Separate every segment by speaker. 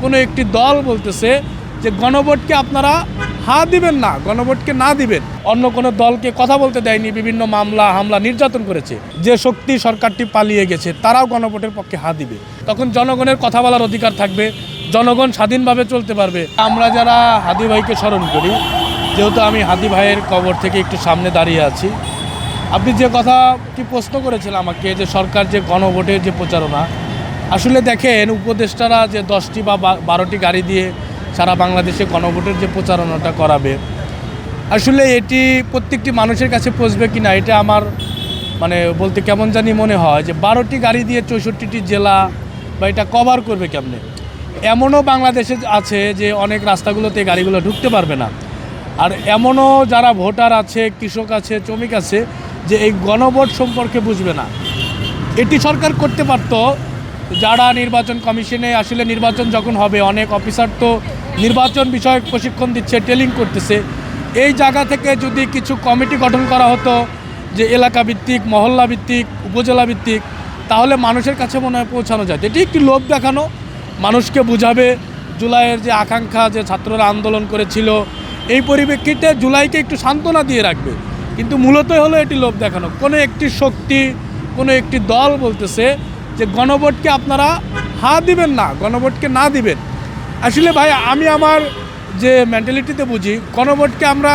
Speaker 1: কোনো একটি দল বলতেছে যে গণভোটকে আপনারা হ্যাঁ দিবেন না, গণভোটকে না দিবেন। অন্য কোনো দলকে কথা বলতে দেয়নি, বিভিন্ন মামলা হামলা নির্যাতন করেছে। যে শক্তি সরকারটি পালিয়ে গেছে তারাও গণভোটের পক্ষে হ্যাঁ দিবে। তখন জনগণের কথা বলার অধিকার থাকবে, জনগণ স্বাধীনভাবে চলতে পারবে। আমরা যারা হাদি ভাইকে স্মরণ করি, যেহেতু আমি হাদি ভাইয়ের কবর থেকে একটু সামনে দাঁড়িয়ে আছি, আপনি যে কথাটি প্রশ্ন করেছিলেন আমাকে যে সরকার যে গণভোটের যে প্রচারণা, আসলে দেখেন উপদেষ্টারা যে 10টি বা 12টি গাড়ি দিয়ে সারা বাংলাদেশে গণভোটের যে প্রচারণাটা করাবে, আসলে এটি প্রত্যেকটি মানুষের কাছে পৌঁছবে কি না এটা আমার বলতে কেমন জানি মনে হয় যে 12টি গাড়ি দিয়ে 64টি জেলা বা এটা কভার করবে কেমনে। এমনও বাংলাদেশে আছে যে অনেক রাস্তাগুলোতে গাড়িগুলো ঢুকতে পারবে না। আর এমনও যারা ভোটার আছে, কৃষক আছে, শ্রমিক আছে যে এই গণভোট সম্পর্কে বুঝবে না। এটি সরকার করতে পারত। যারা নির্বাচন কমিশনে আসলে নির্বাচন যখন হবে, অনেক অফিসার তো নির্বাচন বিষয়ক প্রশিক্ষণ দিচ্ছে, ট্রেনিং করতেছে। এই জায়গা থেকে যদি কিছু কমিটি গঠন করা হতো যে এলাকা ভিত্তিক, মহল্লা ভিত্তিক, উপজেলা ভিত্তিক, তাহলে মানুষের কাছে মনে হয় পৌঁছানো যায়। এটি একটি লোভ দেখানো, মানুষকে বুঝাবে জুলাইয়ের যে আকাঙ্ক্ষা, যে ছাত্ররা আন্দোলন করেছিল, এই পরিপ্রেক্ষিতে জুলাইকে একটু সান্ত্বনা দিয়ে রাখবে। কিন্তু মূলতই হলো এটি লোভ দেখানো। কোনো একটি শক্তি, কোনো একটি দল বলতেছে যে গণভোটকে আপনারা হ্যাঁ দিবেন না, গণভোটকে না দিবেন। আসলে ভাই আমি আমার যে মেন্টালিটিতে বুঝি, গণভোটকে আমরা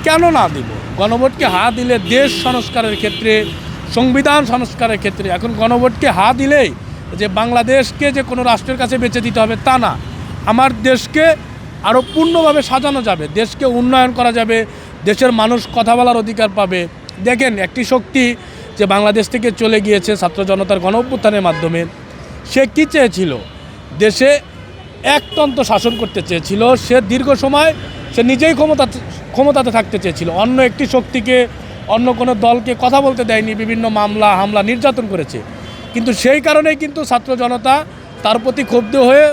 Speaker 1: কেন না দিব? গণভোটকে হ্যাঁ দিলে দেশ সংস্কারের ক্ষেত্রে, সংবিধান সংস্কারের ক্ষেত্রে, এখন গণভোটকে হ্যাঁ দিলেই যে বাংলাদেশকে যে কোনো রাষ্ট্রের কাছে বেঁচে দিতে হবে তা না। আমার দেশকে আরও পূর্ণভাবে সাজানো যাবে, দেশকে উন্নয়ন করা যাবে, দেশের মানুষ কথা বলার অধিকার পাবে। দেখেন একটি শক্তি যে বাংলাদেশ থেকে চলে গিয়েছে ছাত্র জনতার গণঅভ্যুত্থানের মাধ্যমে, সে কী চেয়েছিল? দেশে একতন্ত্র শাসন করতে চেয়েছিল। সে দীর্ঘ সময় সে নিজেই ক্ষমতাতে থাকতে চেয়েছিল। অন্য একটি শক্তিকে, অন্য কোনো দলকে কথা বলতে দেয়নি, বিভিন্ন মামলা হামলা নির্যাতন করেছে। কিন্তু সেই কারণেই কিন্তু ছাত্র জনতা তার প্রতি ক্ষুব্ধ হয়ে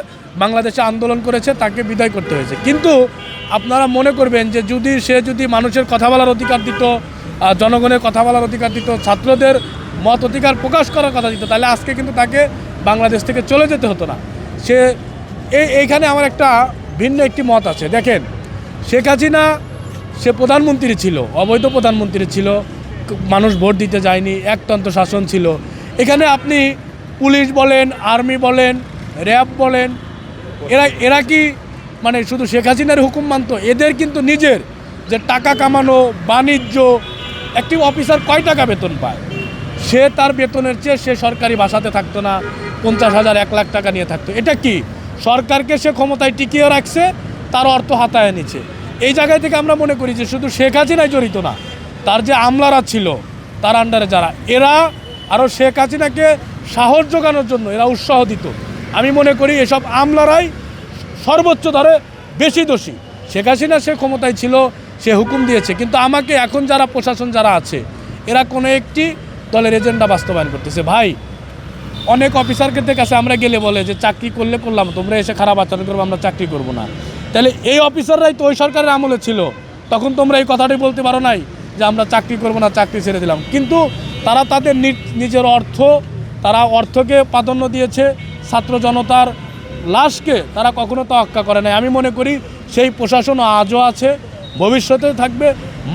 Speaker 1: বাংলাদেশে আন্দোলন করেছে, তাকে বিদায় করতে হয়েছে। কিন্তু আপনারা মনে করবেন যে যদি মানুষের কথা বলার অধিকার দিত, জনগণের কথা বলার অধিকার দিত, ছাত্রদের মত অধিকার প্রকাশ করার কথা দিত, তাহলে আজকে কিন্তু তাকে বাংলাদেশ থেকে চলে যেতে হতো না। এইখানে আমার একটা ভিন্ন একটি মত আছে। দেখেন শেখ হাসিনা সে প্রধানমন্ত্রী ছিল, অবৈধ প্রধানমন্ত্রী ছিল, মানুষ ভোট দিতে যায়নি, একতন্ত্র শাসন ছিল। এখানে আপনি পুলিশ বলেন, আর্মি বলেন, র্যাব বলেন, এরা কি শুধু শেখ হাসিনার হুকুম মানত? এদের কিন্তু নিজের যে টাকা কামানো, বাণিজ্য, একটি অফিসার কয় টাকা বেতন পায়? সে তার বেতনের চেয়ে সে সরকারি ভাষাতে থাকতো না, 50,000 1 লাখ টাকা নিয়ে থাকতো। এটা কি সরকারকে সে ক্ষমতায় টিকিয়ে রাখছে, তার অর্থ হাতায় নিচ্ছে। এই জায়গায় থেকে আমরা মনে করি যে শুধু শেখ হাসিনাই জড়িত না, তার যে আমলারা ছিল, তার আন্ডারে যারা, এরা আরও শেখ হাসিনাকে সাহস জোগানোর জন্য এরা উৎসাহ দিত। আমি মনে করি এসব আমলারাই সর্বোচ্চ ধরে বেশি দোষী। শেখ হাসিনা সে ক্ষমতায় ছিল, সে হুকুম দিয়েছে, কিন্তু আমাকে এখন যারা প্রশাসন যারা আছে, এরা কোনো একটি দলের এজেন্ডা বাস্তবায়ন করতেছে। ভাই অনেক অফিসারকে কাছে আমরা গেলে বলে যে চাকরি করলাম, তোমরা এসে খারাপ আচরণ করবো, আমরা চাকরি করব না। তাহলে এই অফিসাররাই তো ওই সরকারের আমলে ছিল, তখন তোমরা এই কথাটি বলতে পারো নাই যে আমরা চাকরি করব না, চাকরি ছেড়ে দিলাম। কিন্তু তারা তাদের নিজের তারা অর্থকে প্রাধান্য দিয়েছে, ছাত্র জনতার লাশকে তারা কখনো তোয়াক্কা করে নাই। আমি মনে করি সেই প্রশাসন আজও আছে, ভবিষ্যতে থাকবে।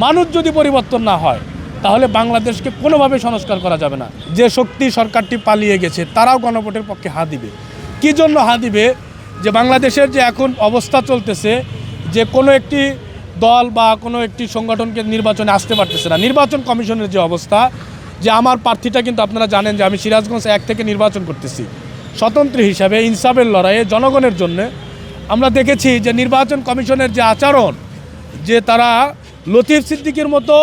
Speaker 1: মানুষ যদি পরিবর্তন না হয় তাহলে বাংলাদেশকে কোনোভাবে সংস্কার করা যাবে না। যে শক্তি সরকারটি পালিয়ে গেছে তারাও গণভোটের পক্ষে হ্যাঁ দিবে। কী জন্য হ্যাঁ দিবে? যে বাংলাদেশের যে এখন অবস্থা চলতেছে, যে কোনো একটি দল বা কোনো একটি সংগঠনকে নির্বাচনে আসতে পারতেছে না। নির্বাচন কমিশনের যে অবস্থা, যে আমার প্রার্থীটা কিন্তু আপনারা জানেন যে আমি সিরাজগঞ্জ 1 থেকে নির্বাচন করতেছি স্বতন্ত্র হিসাবে, ইনসাফের লড়াইয়ে জনগণের জন্য। আমরা দেখেছি যে নির্বাচন কমিশনের যে আচরণ, যে তারা লতিফ সিদ্দিকীর মতো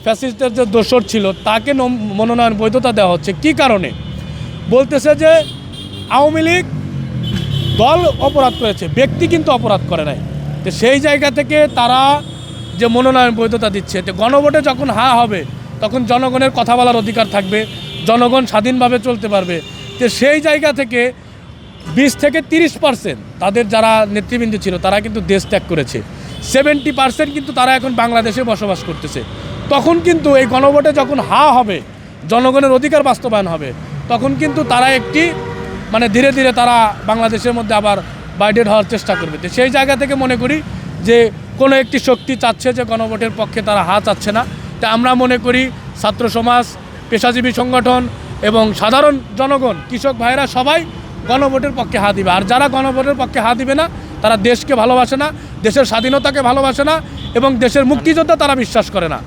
Speaker 1: ফ্যাসিস্টের যে দোসর ছিল তাকে মনোনয়ন বৈধতা দেওয়া হচ্ছে। কি কারণে? বলতেছে যে আওয়ামী লীগ দল অপরাধ করেছে, ব্যক্তি কিন্তু অপরাধ করে নাই। তো সেই জায়গা থেকে তারা যে মনোনয়ন বৈধতা দিচ্ছে, তো গণভোটে যখন হ্যাঁ হবে তখন জনগণের কথা বলার অধিকার থাকবে, জনগণ স্বাধীনভাবে চলতে পারবে। তো সেই জায়গা থেকে 20 থেকে 30% তাদের যারা নেতৃবৃন্দ ছিল তারা কিন্তু দেশ ত্যাগ করেছে। 70% কিন্তু তারা এখন বাংলাদেশে বসবাস করতেছে। তখন কিন্তু এই গণভোটে যখন হ্যাঁ হবে, জনগণের অধিকার বাস্তবায়ন হবে, তখন কিন্তু তারা একটি ধীরে ধীরে তারা বাংলাদেশের মধ্যে আবার বাইডেড হওয়ার চেষ্টা করবে। তো সেই জায়গা থেকে মনে করি যে কোনো একটি শক্তি চাচ্ছে যে গণভোটের পক্ষে তারা হা চাচ্ছে না। তা আমরা মনে করি ছাত্র সমাজ, পেশাজীবী সংগঠন এবং সাধারণ জনগণ, কৃষক ভাইরা সবাই গণভোটের পক্ষে হা দিবে। আর যারা গণভোটের পক্ষে হা দিবে না তারা দেশকে ভালোবাসে না, দেশের স্বাধীনতাকে ভালোবাসে না এবং দেশের মুক্তিযোদ্ধা তারা বিশ্বাস করে না।